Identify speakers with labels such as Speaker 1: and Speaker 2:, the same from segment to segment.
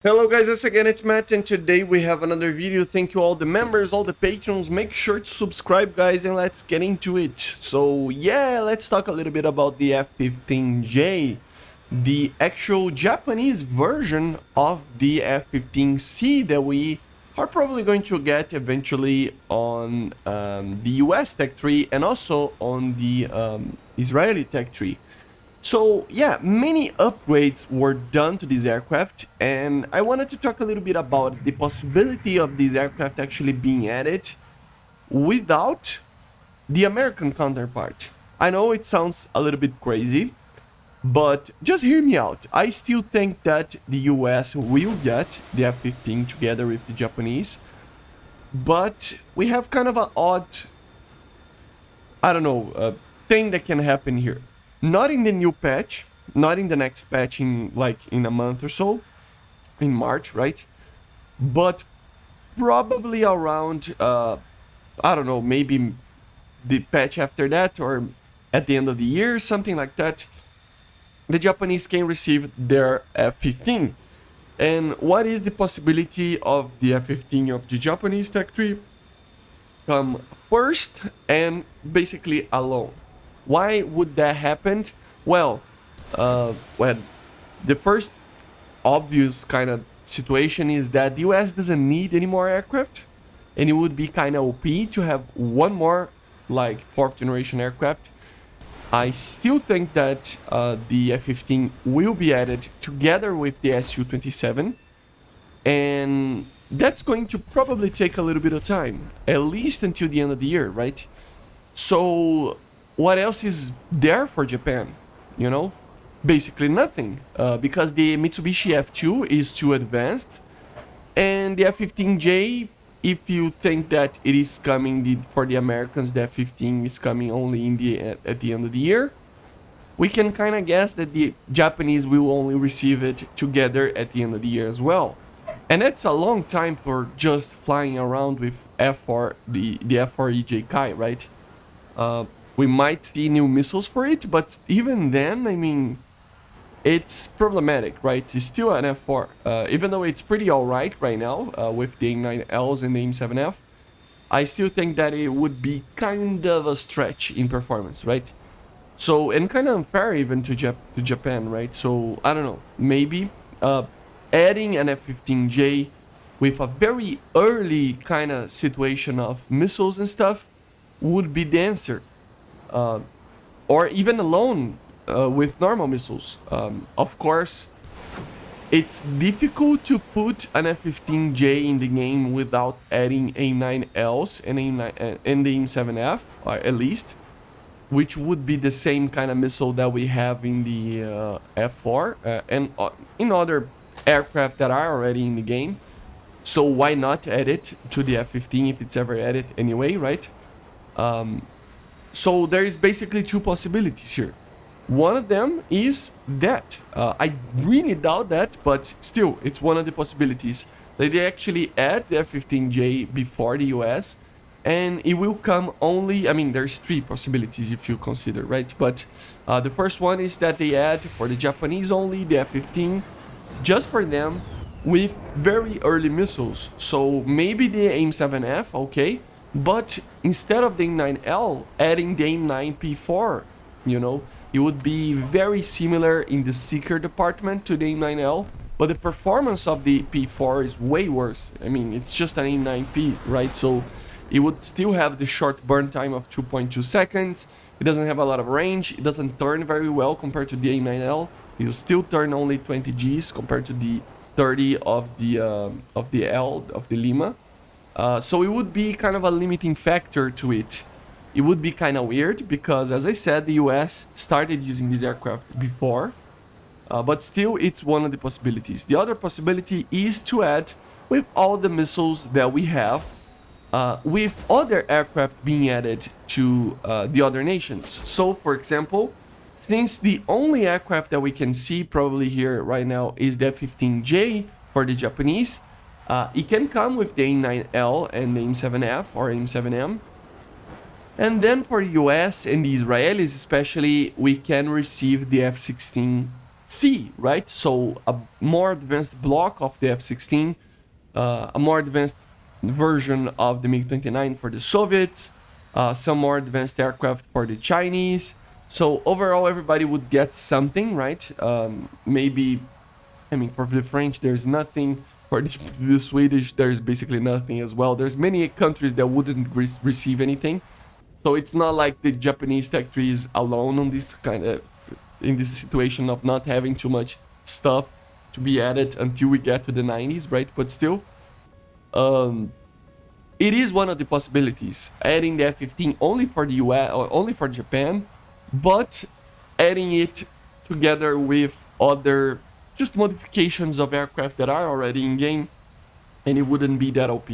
Speaker 1: Hello guys, once again it's Matt, and today we have another video. Thank you all the members, all the patrons. Make sure to subscribe guys, and let's get into it. So yeah, let's talk a little bit about the F-15J, the actual Japanese version of the F-15C that we are probably going to get eventually on the US Tech Tree and also on the Israeli Tech Tree. So yeah, many upgrades were done to this aircraft, and I wanted to talk a little bit about the possibility of this aircraft actually being added without the American counterpart. I know it sounds a little bit crazy, but just hear me out. I still think that the US will get the F-15 together with the Japanese, but we have kind of an odd, I don't know, thing that can happen here. Not in the new patch, not in the next patch in a month or so, in March, right? But probably around, I don't know, maybe the patch after that or at the end of the year, something like that. The Japanese can receive their F-15. And what is the possibility of the F-15 of the Japanese Tech Tree come first and basically alone? Why would that happen? Well, when the first obvious kind of situation is that the US doesn't need any more aircraft, and it would be kind of OP to have one more like fourth generation aircraft. I still think that the F-15 will be added together with the Su-27, and that's going to probably take a little bit of time, at least until the end of the year, right? So what else is there for Japan? You know, basically nothing, because the Mitsubishi F2 is too advanced, and the F-15J, if you think that it is coming for the Americans, the F-15 is coming only in at the end of the year. We can kind of guess that the Japanese will only receive it together at the end of the year as well. And that's a long time for just flying around with F4, the F4EJ Kai, right? We might see new missiles for it, but even then, I mean, it's problematic, right? It's still an F4. Even though it's pretty alright right now with the AIM-9Ls and the AIM-7F, I still think that it would be kind of a stretch in performance, right? So, and kind of unfair even to Japan, right? So, I don't know, maybe adding an F-15J with a very early kind of situation of missiles and stuff would be the answer. Or even alone with normal missiles. Of course, it's difficult to put an F-15J in the game without adding AIM-9Ls and the AIM-7F, or at least, which would be the same kind of missile that we have in the F4 and in other aircraft that are already in the game. So why not add it to the F-15 if it's ever added anyway, right? So there is basically two possibilities here. One of them is that. I really doubt that, but still, it's one of the possibilities. That they actually add the F-15J before the US, and it will come only, I mean, there's three possibilities if you consider, right? But the first one is that they add for the Japanese only the F-15, just for them, with very early missiles. So maybe the AIM-7F, okay, but instead of the AIM-9L, adding the AIM-9P4, you know, it would be very similar in the seeker department to the AIM-9L, but the performance of the P4 is way worse. I mean, it's just an AIM-9P, right? So it would still have the short burn time of 2.2 seconds. It doesn't have a lot of range. It doesn't turn very well compared to the AIM-9L. It will still turn only 20 Gs compared to the 30 of the Lima. So it would be kind of a limiting factor to it. It would be kind of weird because, as I said, the US started using this aircraft before, but still it's one of the possibilities. The other possibility is to add with all the missiles that we have, with other aircraft being added to the other nations. So, for example, since the only aircraft that we can see probably here right now is the F-15J for the Japanese, it can come with the AIM-9L and the AIM-7F or AIM-7M. And then for the US and the Israelis especially, we can receive the F-16 C, right? So a more advanced block of the F-16, a more advanced version of the MiG-29 for the Soviets, some more advanced aircraft for the Chinese. So overall, everybody would get something, right? Maybe, I mean, for the French, there's nothing. For the Swedish, there's basically nothing as well. There's many countries that wouldn't receive anything. So it's not like the Japanese tech tree is alone on this kind of, in this situation of not having too much stuff to be added until we get to the 90s, right? But still, it is one of the possibilities, adding the F-15 only for the US or only for Japan, but adding it together with other just modifications of aircraft that are already in game, and it wouldn't be that OP.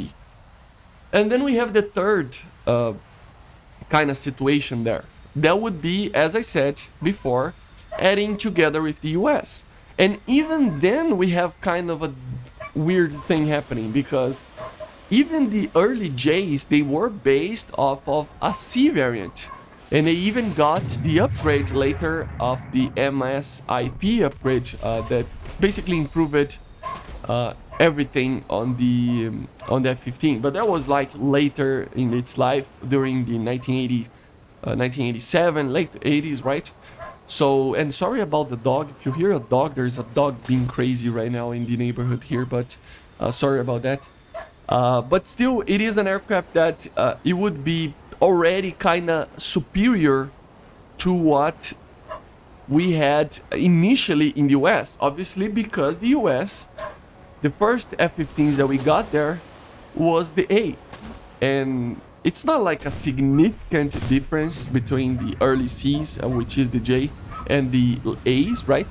Speaker 1: And then we have the third kind of situation there. That would be, as I said before, adding together with the US. And even then we have kind of a weird thing happening, because even the early Js, they were based off of a C variant. And they even got the upgrade later of the MSIP upgrade that basically improved everything on the F-15. But that was like later in its life, during the 1987, late 80s, right? So, and sorry about the dog. If you hear a dog, there's a dog being crazy right now in the neighborhood here, but sorry about that. But still, it is an aircraft that it would be already kind of superior to what we had initially in the US. Obviously, because the US, the first F-15s that we got there was the A. And it's not like a significant difference between the early Cs, which is the J, and the As, right?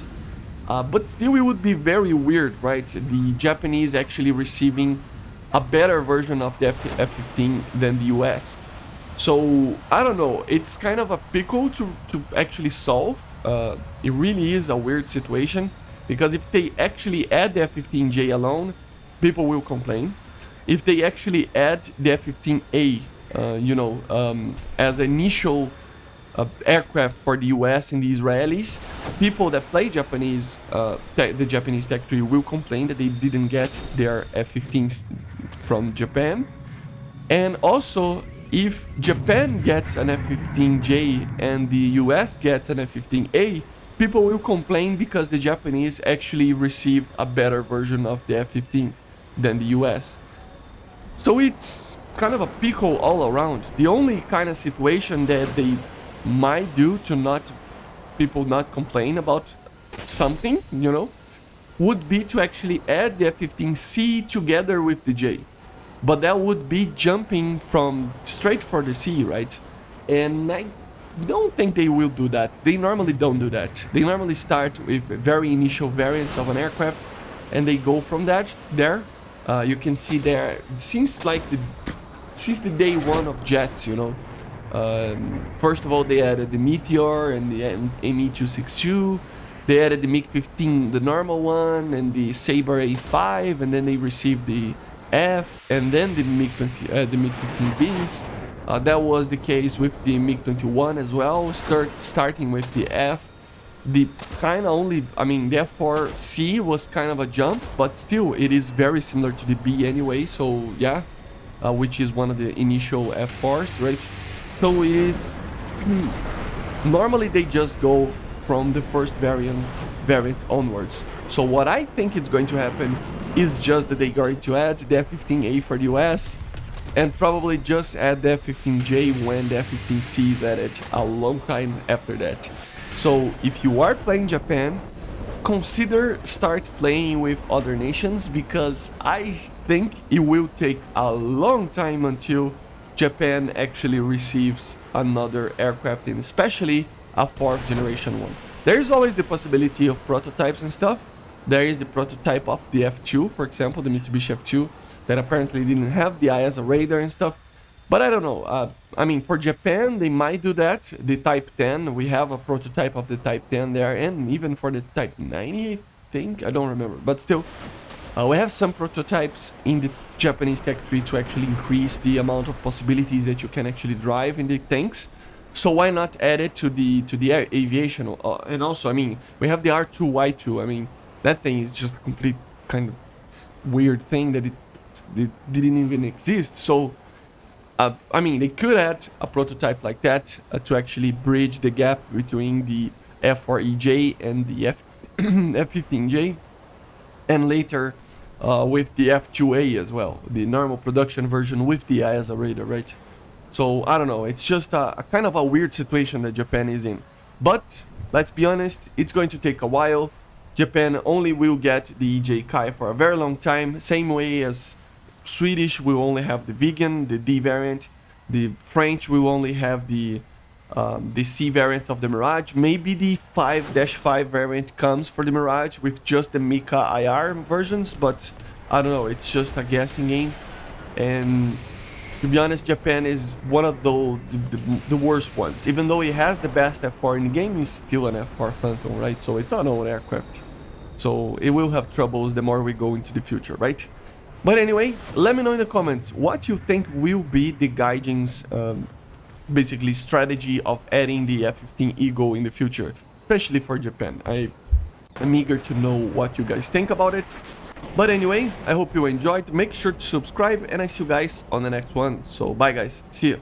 Speaker 1: But still, it would be very weird, right? The Japanese actually receiving a better version of the F-15 than the US. So, I don't know, it's kind of a pickle to actually solve. It really is a weird situation, because if they actually add the F-15J alone, people will complain. If they actually add the F-15A, as an initial aircraft for the US and the Israelis, people that play Japanese, the Japanese tech tree will complain that they didn't get their F-15s from Japan. And also, if Japan gets an F-15J and the US gets an F-15A, people will complain because the Japanese actually received a better version of the F-15 than the US. So it's kind of a pickle all around. The only kind of situation that they might do to people not complain about something, would be to actually add the F-15C together with the J. But that would be jumping from straight for the C, right? And I don't think they will do that. They normally don't do that. They normally start with very initial variants of an aircraft, and they go from that there. You can see there, since the day one of jets, first of all, they added the Meteor and the Me-262. They added the MiG-15, the normal one, and the Sabre A5, and then they received the F, and then the MiG-15Bs. That was the case with the MiG-21 as well, starting with the F. The kind of only, the F4C was kind of a jump, but still, it is very similar to the B anyway, so yeah, which is one of the initial F4s, right? So it is, normally they just go from the first variant onwards. So what I think is going to happen is just that they're going to add the F-15A for the US, and probably just add the F-15J when the F-15C is added a long time after that. So if you are playing Japan, consider start playing with other nations, because I think it will take a long time until Japan actually receives another aircraft, and especially a 4th generation one. There's always the possibility of prototypes and stuff. There is the prototype of the F2, for example, the Mitsubishi F2, that apparently didn't have the eye as a radar and stuff. But I don't know. For Japan, they might do that. The Type 10, we have a prototype of the Type 10 there, and even for the Type 90, I think. I don't remember. But still, we have some prototypes in the Japanese tech tree to actually increase the amount of possibilities that you can actually drive in the tanks. So why not add it to the aviation? And also, I mean, we have the R2Y2. I mean, that thing is just a complete kind of weird thing that it didn't even exist. So I mean, they could add a prototype like that to actually bridge the gap between the F4EJ and the F15J, and later with the F2A as well, the normal production version with the IASA radar, right? So I don't know, it's just a kind of a weird situation that Japan is in. But let's be honest, it's going to take a while. Japan only will get the EJ Kai for a very long time, same way as Swedish will only have the vegan, the D variant. The French will only have the C variant of the Mirage. Maybe the 5-5 variant comes for the Mirage with just the Mika IR versions, but I don't know, it's just a guessing game. And to be honest, Japan is one of the worst ones. Even though it has the best F4 in the game, it's still an F4 Phantom, right? So it's an old aircraft. So it will have troubles the more we go into the future, right? But anyway, let me know in the comments what you think will be the Gaijin's basically strategy of adding the F-15 Eagle in the future, especially for Japan. I'm eager to know what you guys think about it. But anyway, I hope you enjoyed. Make sure to subscribe, and I see you guys on the next one. So bye guys, see you.